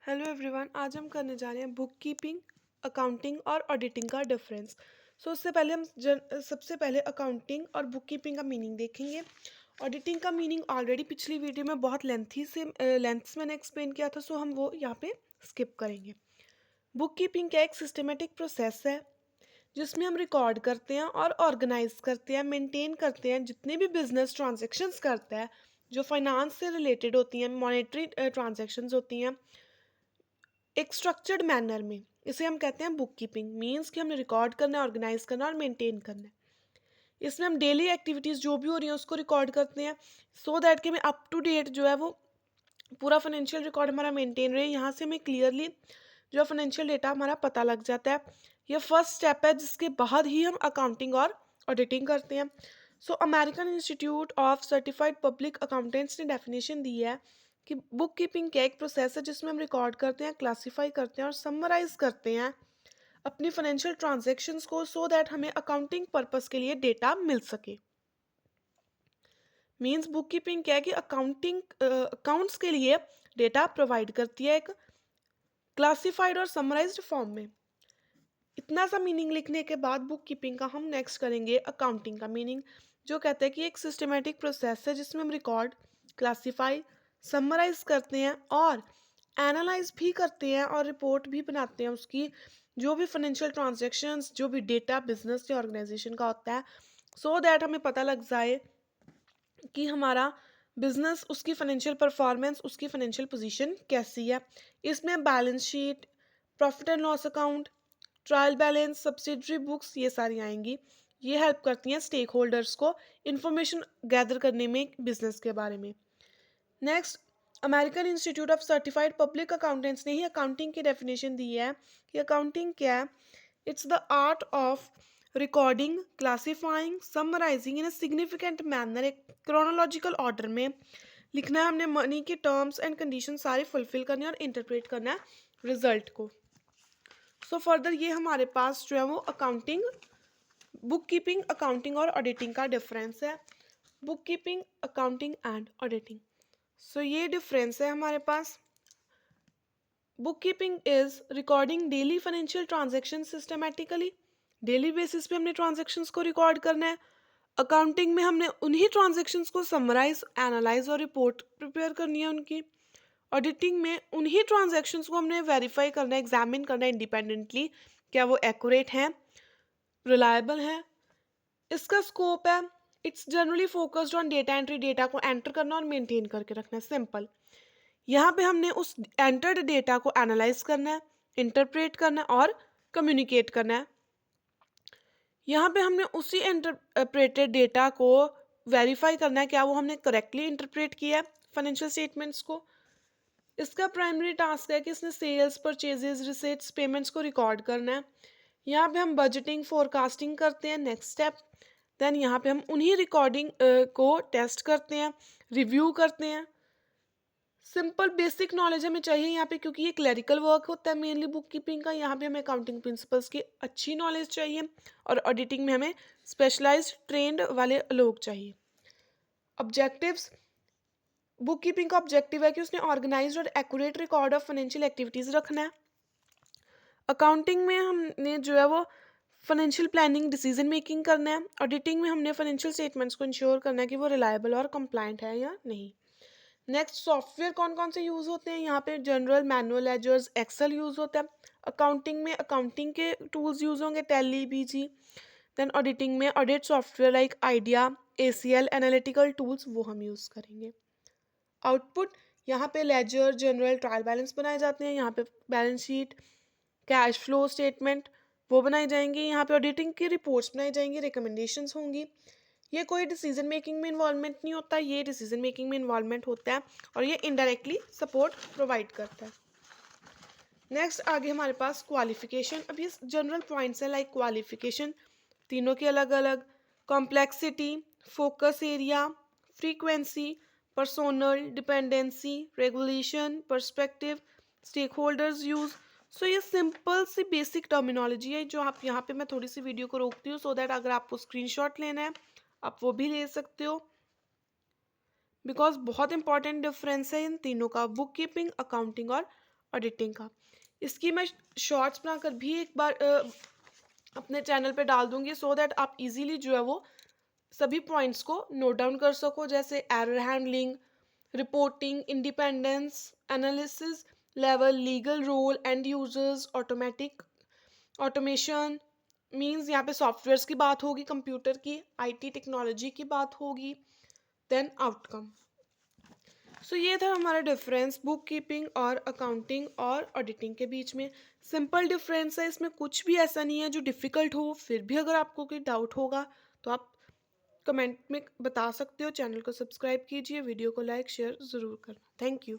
Hello everyone, आज हम करने जा रहे हैं बुक कीपिंग, अकाउंटिंग और ऑडिटिंग का डिफरेंस। उससे पहले हम सबसे पहले अकाउंटिंग और बुक कीपिंग का मीनिंग देखेंगे। ऑडिटिंग का मीनिंग ऑलरेडी पिछली वीडियो में बहुत लेंथ्स मैंने एक्सप्लेन किया था, सो हम वो यहाँ पे स्किप करेंगे। बुक कीपिंग क्या एक सिस्टमेटिक प्रोसेस है जिसमें हम रिकॉर्ड करते हैं और ऑर्गेनाइज करते हैं, मेंटेन करते हैं जितने भी बिजनेस ट्रांजेक्शन्स करता है, जो फाइनेंस से रिलेटेड होती हैं, मॉनेटरी ट्रांजेक्शन्स होती हैं, एक स्ट्रक्चर्ड मैनर में। इसे हम कहते हैं बुक कीपिंग। मीन्स कि हमने रिकॉर्ड करना है, ऑर्गेनाइज करना और मेंटेन करना है। इसमें हम डेली एक्टिविटीज़ जो भी हो रही हैं उसको रिकॉर्ड करते हैं, सो दैट कि हमें अप टू डेट जो है वो पूरा फाइनेंशियल रिकॉर्ड हमारा मेंटेन रहे। यहाँ से हमें क्लियरली जो फाइनेंशियल डेटा हमारा पता लग जाता है। यह फर्स्ट स्टेप है जिसके बाद ही हम अकाउंटिंग और ऑडिटिंग करते हैं। सो American institute of certified public accountants ने डेफिनेशन दी है कि बुक कीपिंग क्या एक प्रोसेस है जिसमें हम रिकॉर्ड करते हैं, क्लासीफाई करते हैं और समराइज करते हैं अपनी फाइनेंशियल ट्रांजैक्शंस को, सो दैट हमें अकाउंटिंग पर्पस के लिए डेटा मिल सके। मीन्स बुक कीपिंग क्या है कि अकाउंटिंग अकाउंट्स के लिए डेटा प्रोवाइड करती है एक क्लासिफाइड और समराइज्ड फॉर्म में। इतना सा मीनिंग लिखने के बाद बुक कीपिंग का हम नेक्स्ट करेंगे अकाउंटिंग का मीनिंग, जो कहता है कि एक सिस्टमेटिक प्रोसेस है जिसमें हम रिकॉर्ड, क्लासीफाई, समराइज करते हैं और एनालाइज भी करते हैं और रिपोर्ट भी बनाते हैं उसकी, जो भी फाइनेंशियल ट्रांजैक्शंस, जो भी डेटा बिजनेस या ऑर्गेनाइजेशन का होता है, सो दैट हमें पता लग जाए कि हमारा बिजनेस, उसकी फाइनेंशियल परफॉर्मेंस, उसकी फाइनेंशियल पोजीशन कैसी है। इसमें balance sheet, profit and loss account, trial balance, subsidiary books, ये सारी आएंगी। ये हेल्प करती हैं स्टेक होल्डर्स को इंफॉर्मेशन गैदर करने में बिजनेस के बारे में। Next, American institute of certified public accountants ने ही अकाउंटिंग की डेफिनेशन दी है कि अकाउंटिंग क्या है। It's the art of recording, classifying, summarising in a significant manner, एक क्रोनोलॉजिकल ऑर्डर में लिखना है हमने, मनी के टर्म्स एंड कंडीशन सारे फुलफिल करने और इंटरप्रेट करना है रिजल्ट को। सो फर्दर ये हमारे पास जो है वो अकाउंटिंग, बुक कीपिंग, अकाउंटिंग और ऑडिटिंग का डिफरेंस है। Book keeping, accounting and auditing. So ये डिफरेंस है हमारे पास। Book keeping is recording daily financial transaction systematically. Daily basis पे हमने ट्रांजेक्शन्स को रिकॉर्ड करना है। अकाउंटिंग में हमने उन्हीं ट्रांजेक्शन्स को समराइज, एनालाइज और रिपोर्ट प्रिपेयर करनी है उनकी। ऑडिटिंग में उन्हीं ट्रांजेक्शन्स को हमने वेरीफाई करना है, एग्जामिन करना है इंडिपेंडेंटली, क्या वो एक्यूरेट हैं, रिलायबल हैं। इसका स्कोप है, it's generally focused on data entry, data को एंटर करना और मेंटेन करके रखना है, सिंपल। यहाँ पे हमने उस एंटर्ड डेटा को एनालाइज करना है, इंटरप्रेट करना है और कम्युनिकेट करना है। यहाँ पे हमने उसी इंटरप्रेटेड डेटा को वेरीफाई करना है क्या वो हमने करेक्टली इंटरप्रेट किया है फाइनेंशियल स्टेटमेंट्स को। इसका प्राइमरी टास्क है कि इसने सेल्स, परचेजेस, रिसीट्स, पेमेंट्स को रिकॉर्ड करना है। यहाँ पे हम बजटिंग, फोरकास्टिंग करते हैं, नेक्स्ट स्टेप। देन यहाँ पे हम उन्हीं रिकॉर्डिंग को टेस्ट करते हैं, रिव्यू करते हैं। सिंपल बेसिक नॉलेज हमें चाहिए यहाँ पे, क्योंकि ये क्लरिकल वर्क होता है मेनली बुक कीपिंग का। यहाँ पे हमें अकाउंटिंग प्रिंसिपल्स की अच्छी नॉलेज चाहिए और ऑडिटिंग में हमें स्पेशलाइज्ड ट्रेंड वाले लोग चाहिए। ऑब्जेक्टिव्स, बुक कीपिंग का ऑब्जेक्टिव है कि उसने ऑर्गेनाइज्ड और accurate record of financial activities रखना है। अकाउंटिंग में हमने जो है वो फाइनेंशियल प्लानिंग, डिसीजन मेकिंग करना है। ऑडिटिंग में हमने फाइनेंशियल स्टेटमेंट्स को इंश्योर करना है कि वो रिलायबल और कंप्लायंट है या नहीं। नेक्स्ट, सॉफ्टवेयर कौन कौन से यूज़ होते हैं यहाँ पे, general, manual, ledgers, Excel use होता है। अकाउंटिंग में अकाउंटिंग के टूल्स यूज़ होंगे, टैली, बीजी। देन ऑडिटिंग में audit software like IDEA, ACL, analytical tools, वो हम यूज़ करेंगे। आउटपुट, यहाँ पे लेजर, जनरल, ट्रायल बैलेंस बनाए जाते हैं। यहाँ पे balance sheet, cash flow statement, वो बनाई जाएंगी। यहाँ पे ऑडिटिंग की रिपोर्ट्स बनाई जाएंगी, रिकमेंडेशंस होंगी। ये कोई डिसीजन मेकिंग में इन्वॉल्वमेंट नहीं होता, ये डिसीजन मेकिंग में इन्वॉल्वमेंट होता है और ये इनडायरेक्टली सपोर्ट प्रोवाइड करता है। नेक्स्ट आगे हमारे पास क्वालिफिकेशन। अब ये जनरल पॉइंट्स है लाइक क्वालिफिकेशन, तीनों के अलग अलग, complexity, focus area, frequency, personal dependency, regulation, perspective, stakeholders use. So ये सिंपल सी बेसिक टर्मिनोलॉजी है जो आप यहाँ पे, मैं थोड़ी सी वीडियो को रोकती हूँ सो दैट अगर आपको स्क्रीनशॉट लेना है आप वो भी ले सकते हो, बिकॉज बहुत इंपॉर्टेंट डिफरेंस है इन तीनों का, बुक कीपिंग, अकाउंटिंग और ऑडिटिंग का। इसकी मैं शॉर्ट्स बनाकर भी एक बार अपने चैनल पे डाल दूंगी, सो दैट आप इजीली जो है वो सभी पॉइंट्स को नोट डाउन कर सको, जैसे error handling, reporting, independence, analysis level, legal role, end users, automatic automation, means यहाँ पे सॉफ्टवेयर्स की बात होगी, कंप्यूटर की, आईटी टेक्नोलॉजी की बात होगी, देन आउटकम। सो ये था हमारा डिफरेंस बुक कीपिंग और अकाउंटिंग और ऑडिटिंग के बीच में। सिंपल डिफरेंस है, इसमें कुछ भी ऐसा नहीं है जो डिफ़िकल्ट हो। फिर भी अगर आपको कोई डाउट होगा तो आप कमेंट में बता सकते हो। चैनल को सब्सक्राइब कीजिए, वीडियो को लाइक शेयर ज़रूर करना। Thank you.